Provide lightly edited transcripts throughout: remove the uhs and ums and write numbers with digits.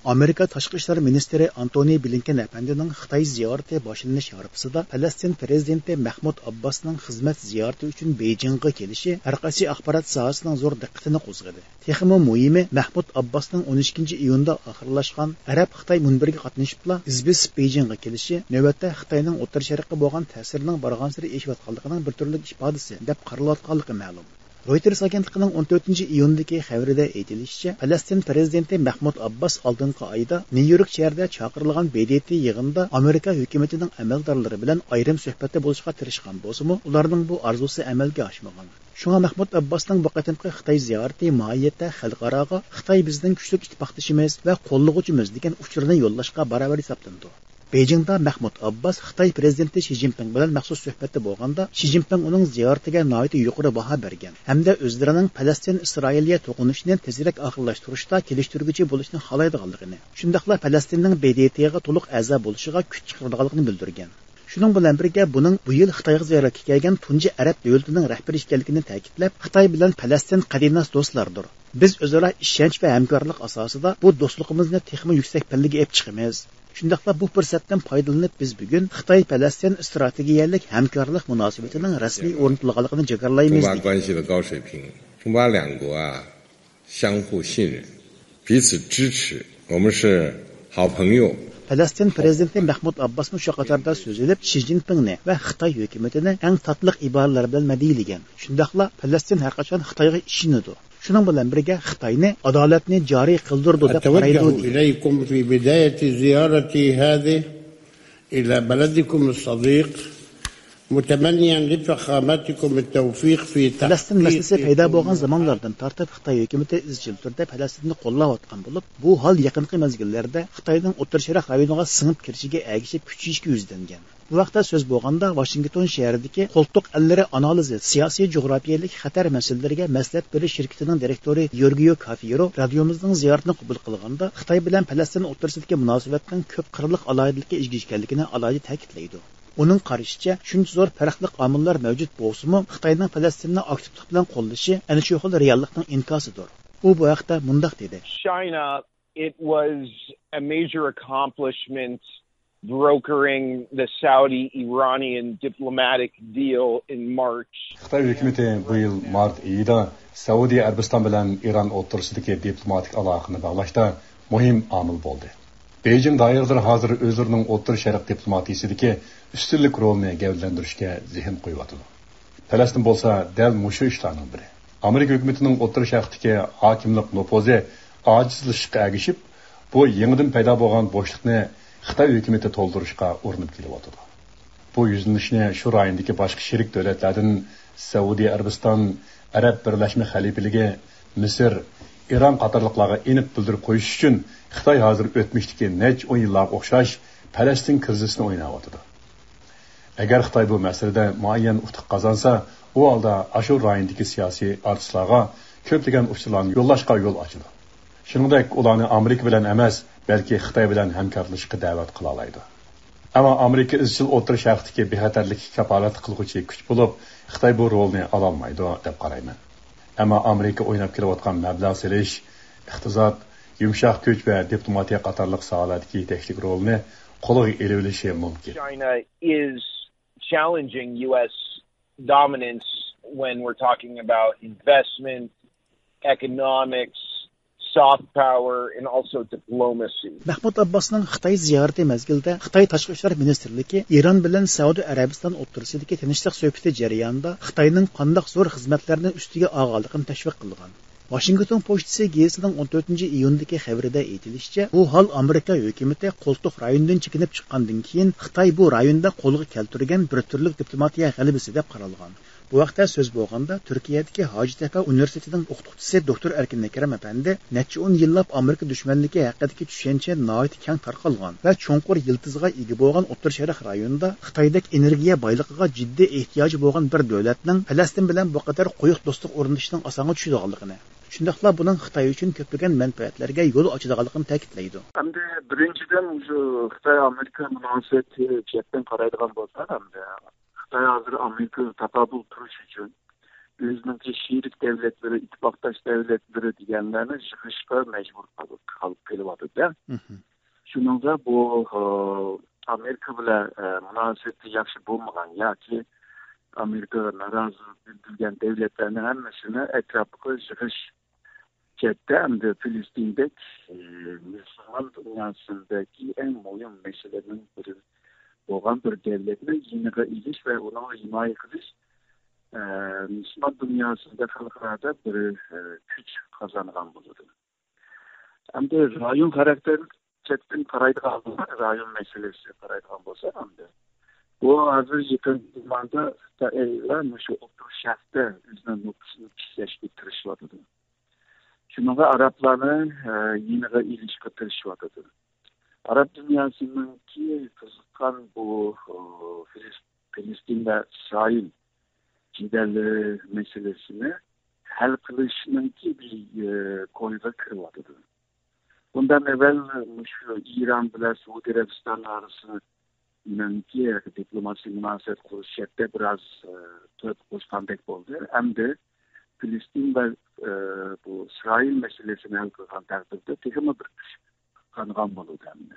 Amerika Tashqi ishlar ministri Antony Blinken әпәндінің Xitoy ziyarati boshlanish arafasida Falastin prezidenti Mahmud Abbasning xizmat ziyarati uchun Beijingga kelishi har qaysi axborot sohasining zo'r diqqatini qo'zg'adi. Texmo muhimi Mahmud Abbasning 12-iyunda oxirlashgan Arab-Xitoy munbiriga qatnashibla izbis Beijingga kelishi navbatda Xitoyning O'rta Sharqqa bo'lgan ta'sirining borgan-sari eshayotganligining bir turlik ifodasi deb qaralayotganligi ma'lum. Reuters agentligining 14-iyundagi xabarida aytilishicha, Falastin prezidenti Mahmud Abbas oldingi oyda Nyu-York shahrida chaqirilgan BDT yig'inida Amerika hukumatining amaldorlari bilan ayrim suhbatda bo'lishga tirishgan bo'lsa-mu, ularning bu orzusi amalga oshmagan. Shunga Mahmud Abbasning bu qatimki Xitoy ziyorati mohiyatda xalqaroga Xitoy bizning kuchli ittifoqdoshimiz va qo'llovchimiz degan uchurni yo'llashga barobar hisoblandi. Beijingda Mahmud Abbas Xitoy prezidenti Xi Jinping bilan maxsus suhbatda bo'lganda, Xi Jinping uning ziyoratiga nihoyat yuqori baho bergan hamda o'zlarining Falastin-Isroiliya to'qinishini tezroq oxirlashtirishda kelishtirguchi bo'lishni xohlaydiganligini, shundaqla Falastinning BDTga to'liq a'zo bo'lishiga kuch chiqaradiganligini bildirgan. Shuning bilan birga buning bu yil Xitoyga ziyoratga kelgan tunji arab davlatining rahbari ekanligini ta'kidlab, Xitoy bilan Falastin qadimnas do'stlardir. Biz o'zaro ishonch va hamkorlik asosida bu do'stligimizni texmi yuksak pallaga olib chiqamiz. Shundaqla bu fursatdan foydalanib biz bugun Xitoy-Falastin strategiyalik hamkorlik munosabatining rasmiy o'rnatilganligini jakarlaymiz. Falastin prezidenti Mahmud Abbas shu qatorda so'zilib, Xi Jinpingni va Xitoy hukumatini eng tatliq iboralar bilan madiylagan. Shundaqla Falastin har qachon Xitoyga ishonadi. Shuning bilan birga Xitoyni adolatni joriy qildirdi deb qaraydi. ilaykum fi bidayati ziyarati hadi ila baladikum as-sadiq mutamanniyan li faxamatikum at-tawfiq fi Falastin masalasi paydo bo'lgan zamonlardan tortib Xitoy hukumati izchil turda Falastinni qo'llayotgan bo'lib, bu hol yaqinqi mezgillarda Xitoyning O'rta Sharq rayoniga singib kirishiga ergishib kuchayishga yuzlangan. Bu vaqtda so'z bo'lganda Washington shahridagi qo'ltiq allari analizi siyosiy jo'grafiyalik xatar masalalariga maslahat berish shirkatining direktori Giorgio Cafiero radiomizning ziyoratini qabul qilganda Xitoy bilan Falastin o'rtasidagi munosabatning ko'p qirliq aloyidalikka ergishganligini alohida ta'kidlaydi. Uning qarashicha, shuncha zo'r farqli omillar mavjud bo'lsa-mu, Xitoyning Falastinni aktivlik bilan qo'llashi ana shu xil reallikning inkosidir. U bu haqda mundaq dedi. China, it was a major accomplishment brokering the Saudi-Iranian diplomatic deal in March. Xitoy hukumati bu yil mart oyida Saudiya Arabiston bilan Iran o'rtasidagi diplomatik aloqani bog'lashda muhim omil bo'ldi. Beijing doiralari hozir o'zlarining O'rta Sharq diplomatiyasidagi ustunlik rolini gavdalantirishga zehn qo'yyapti. Falastin bo'lsa dal mushu ishlarning biri. Amerika hukumatining O'rta Sharqdagi hokimlik nufuzi ojizlashishga ergishib, bu yangidan paydo bo'lgan bo'shliqni Xitoy hukumati to'ldirishga urinib kelyapti. Bu yuzlanishni shu rayondagi boshqa sherik davlatlardan Saudiya Arabiston, Arab Birlashma Xalifaligi, Misr, Iran qatorliqlarga inib bildirib qo'yish uchun Xitoy hozir o'tmishdagi necha 10 yillarga o'xshash Falastin krizisini o'ynayapti. Agar Xitoy bu masalada muayyan utuq qozonsa, u holda ashu rayondagi siyosiy artistlarga ko'plagan usullarni yo'llashga yo'l ochadi. Shuningdek, ularni Amerika bilan emas, balki Xitoy bilan hamkorlashishga da'vat qila oladi. Ammo Amerika izchil O'rta Sharqdagi bexatarlikka kafolat qilguvchi kuch bo'lib, Xitoy bu rolni ola olmaydi deb qarayman. Ammo Amerika o'ynab kelayotgan mablag' selish, iqtisod, yumshoq kuch va diplomatiya qatorliq sohalardagi yetakchilik rolini qo'lga elilishi mumkin. China is challenging US dominance when we're talking about investment, economics, soft power and also diplomacy. Mahmud Abbasning Xitoy ziyorati mezgilida Xitoy Tashqi ishlar ministrligi Iran bilan Saudiya Arabiston o'rtasidagi tinchlik suhbati jarayonida Xitoyning qanday zo'r xizmatlarni ustiga olganligini tashviq qilgan. Washington pochtasi gazetining 14-iyundagi xabarida aytilishicha, bu hol Amerika hukumati qo'ltiq rayondan chekinib chiqqandan keyin Xitoy bu rayonda qo'lga keltirgan bir turlik diplomatiya g'alabasi deb qaralgan. Bu vaqtda so'z bo'lganda Turkiyadagi Hojitepa universitetining o'qituvchisi doktor Erkin Akram apandi necha 10 yillab Amerika dushmanligi haqidagi tushuncha nihoyat keng tarqalgan va cho'nqur yiltizga ega bo'lgan O'rta Sharq rayonida Xitoydagi energiya boyligiga jiddiy ehtiyoji bo'lgan bir davlatning Falastin bilan bu qadar quyuq do'stlik o'rnatishning osonga tushadiganligini, shundaqla buning Xitoy uchun ko'plagan manfaatlarga yo'l ochadiganligini ta'kidlaydi. Hamda birinchidan shu Xitoy-Amerika munosabati chetdan qaraydigan bo'lsa, hamda Xitoy hozir Amerika tapabul turish uchun özününki şirik devletleri, ittifaktaş devletleri deganlarni yig'ishga majbur qilib kelyapti-da. Shuningda bu Amerika bilan munosabati yaxshi bo'lmagan yoki Amerika norozi bildirgan devletlarning hammasini etrofiga yig'ish chetda hamda Filistindek Müslüman dünyasındaki en mühim meselenin biri olan bir devletni yeniga ilish ve ona himoya qilish Müslüman dünyasında xalqlarda bir kuch qozongan bo'ladi. Hamda rayon xarakterini chetdan qaraydigan rayon meselesi qaraydigan bo'lsa hamda bu hozir yaqin zamanda shu o'tirish shaxsda o'zining nutqini ishlashga tirishyapti. Şununla Araplarni yeniga ilishga tirishyapti. Arap dünyasındaki qiziqqan bu Filistin ve İsrail cidderli meselesini hal qilishninki bir koyga kiryapti. Bundan evvel şu İran bilan Suudi Arabiston arasındaki diplomasi munosabat qurishda biraz to'p qo'shgandek bo'ldi. Hamda Filistin ve bu İsrail meselesini hal qilgan taqdirda texmi bir qangan bo'ladi hamda.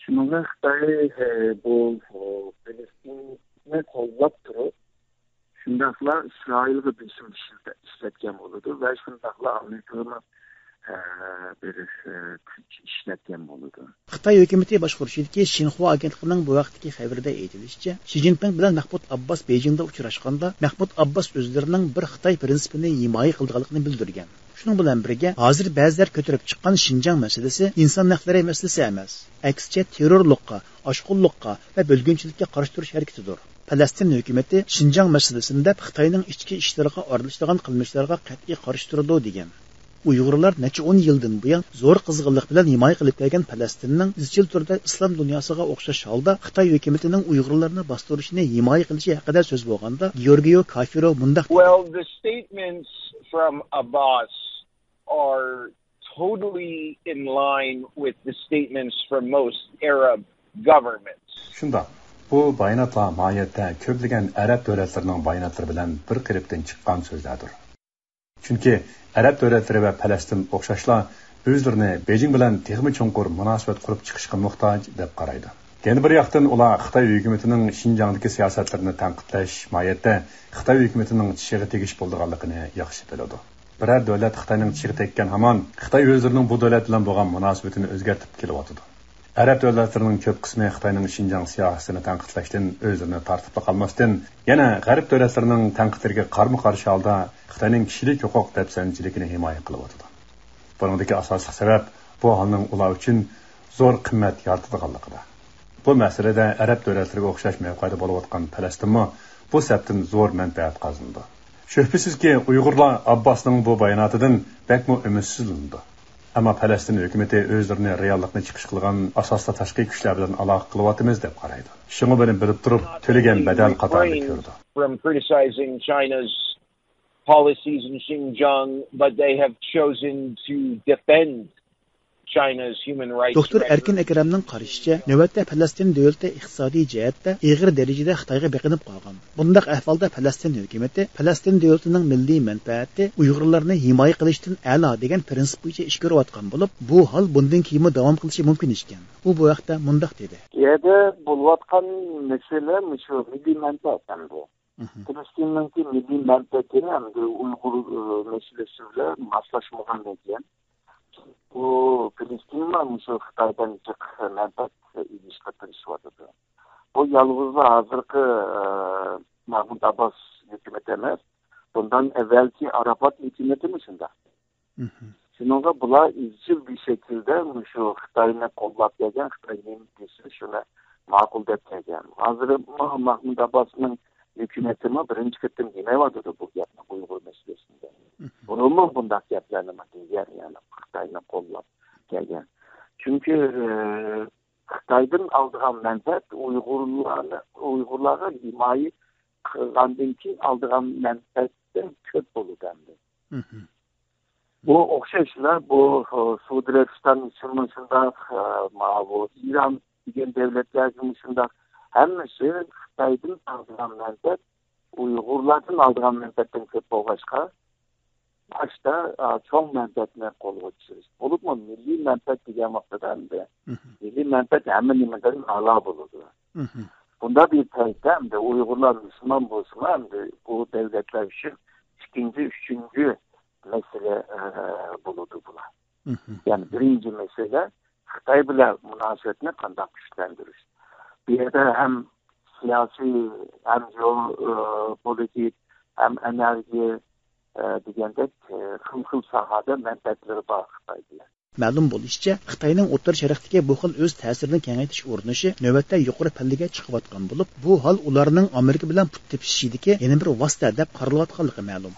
Shuningdek Xitoy bu Filistinni qo'llab turib, shundaqla İsrailga bisim ishlatgan bo'ladi va shundaqla Amerikani bir kuch ishlatgan bo'ladi. Xitoy hukumati boshqarishidagi Xinhua agentligining bu vaqtdagi xabarida aytilishicha, Xi Jinping bilan Mahmud Abbos Beijingda uchrashganda, Mahmud Abbos o'zlarining bir Xitoy prinsipini himoya qilganligini bildirgan. Shuning bilan birga, hozir ba'zilar ko'tarib chiqqan Xinjiang masalasi inson haqlari masalasi emas, aksicha terrorlikqa, oshqunlikqa va bo'lgunchilikka qarshi turish harakatidir. Falastin hukumati Xinjiang masalasida Xitoyning ichki ishlariga aralashtirgan qilmishlarga qat'iy qarshi turadi degan. Uyg'urlar necha 10 yildan buyon zo'r qizg'inlik bilan himoya qilib kelgan Falastinning izchil turda islom dunyosiga o'xshash holda Xitoy hukumatining Uyg'urlarni bostirishini himoya qilishi haqida so'z bo'lganda, Georgiy Kafirov mundaq: Well, the statements from Abbas are totally in line with the statements from most Arab governments. Shunda bu bayonotlar mohiyatda ko'plagan arab davlatlarining bayonotlari bilan bir qiribdan chiqqan so'zlardir. Chunki Arab davlatlari va Falastin o'xshashlar o'zlarini Beijing bilan texmi cho'nqur munosabat qurib chiqishga muhtoj deb qaraydi. Yana bir yoqdan ular Xitoy hukumatining Xinjiangdagi siyosatlarini tanqidlash mohiyatda Xitoy hukumatining tishiga tegish bo'lganligini yaxshi biladi. Biror davlat Xitoyning tishiga tekkan hamon Xitoy o'zlarining bu davlat bilan bo'lgan munosabatini o'zgartirib kelyapti. Arab davlatlarining ko'p qismi Xitoyning Xinjiang siyosatini tanqidlashdan o'zini tortib qolmasdan, yana G'arb davlatlarining tanqidlariga qarama-qarshi holda Xitoyning kishilik huquq dafsanchiligini himoya qilyapti. Buningdagi asosiy sabab bu holning ular uchun zo'r qimmat yaratadiganligida. Bu masalada Arab davlatlariga o'xshash mavqeda bo'layotgan Falastinmo bu sababdan zo'r manfaat qozonadi. Shubhisizki, Uyg'urlar Abbosning bu bayonotidan bakmo umidsizlandi. Ammo Falastin hukumati o'zlarini reallikni chiqish qilgan asosda tashqi kuchlar bilan aloqa qilyapmiz deb qaraydi. Shuni bilan bilib turib, to'lagan badal qatorida ko'rdi. From criticizing China's policies in Xinjiang, but they have chosen to defend China's human rights. Doktor Erkin Akramning qarashicha, navbatda Falastin davlati iqtisodiy jihatda ig'ir darajada Xitoyga beqinib qolgan. Bundaq ahvolda Falastin hukumati Falastin davlatining milliy manfaati Uyg'urlarni himoya qilishdan a'lo degan prinsip bo'yicha ish ko'rayotgan bo'lib, bu hol bundan keyin davom qilishi mumkin ekan. U bu vaqtda mundaq dedi: Yerda bo'layotgan masala shu milliy manfaat bu. Filistinning milliy manfaati hamda Uyg'ur masalasi bilan moslashmagan ekan. Bu Filistin'in şu Xitay'dan çık menfaat ilişki tartışmadı. Bu yalnızca hazırki Mahmud Abbas hükümeti emas, bundan evvelki Arafat hükümeti misinde. Şununla bula izcil bir şekilde şu Xitay'ını kollap gelgen, Xitay'ın birisi şuna makul dep gelgen. Hazır Mahmud Abbas'ın hükümetime birinci kıttım yine vardı bu yapma Uygur meselesinde. Bunu mu bundak yaplarını diğer yani Xitay'ını kollap gelgen. Çünkü Xitay'dan aldığım menfaat Uygurlara himayı kılgandın ki aldığım menfaatten köp oludandı. Bu okşaşlar bu Suudi Arabistan sınırında bu İran diyen devletler sınırında hemmesi Xitay'dan aldığım menfaat Uyg'urlardan aldıgan menfaatdan ko'p bo'lg'achqa başta cho'ng menfaatni qo'lga tushirish. Bo'libmi milliy menfaat degan vaqtda endi milliy menfaat hamma nimadan a'lo bo'ladi. Bunda bir paytda endi Uyg'urlar Müslüman bo'lsin, endi bu davlatlar uchun ikkinchi, uchinchi mesele bo'ladi bular. Yani birinci mesele Xitoy bilan munosabatni qanday kuchlantirish. Bu yerda ham siyosiy, ham politik, ham energiya degandek xil sohada manfaatlari bor Xitoyda. Ma'lum bo'lishicha, Xitoyning O'rta Sharqdagi bu xil o'z ta'sirini kengaytirish urinishi navbatda yuqori pallaga chiqayotgan bo'lib, bu hol ularning Amerika bilan put tepishishidagi yana bir vosita deb qaralayotganligi ma'lum.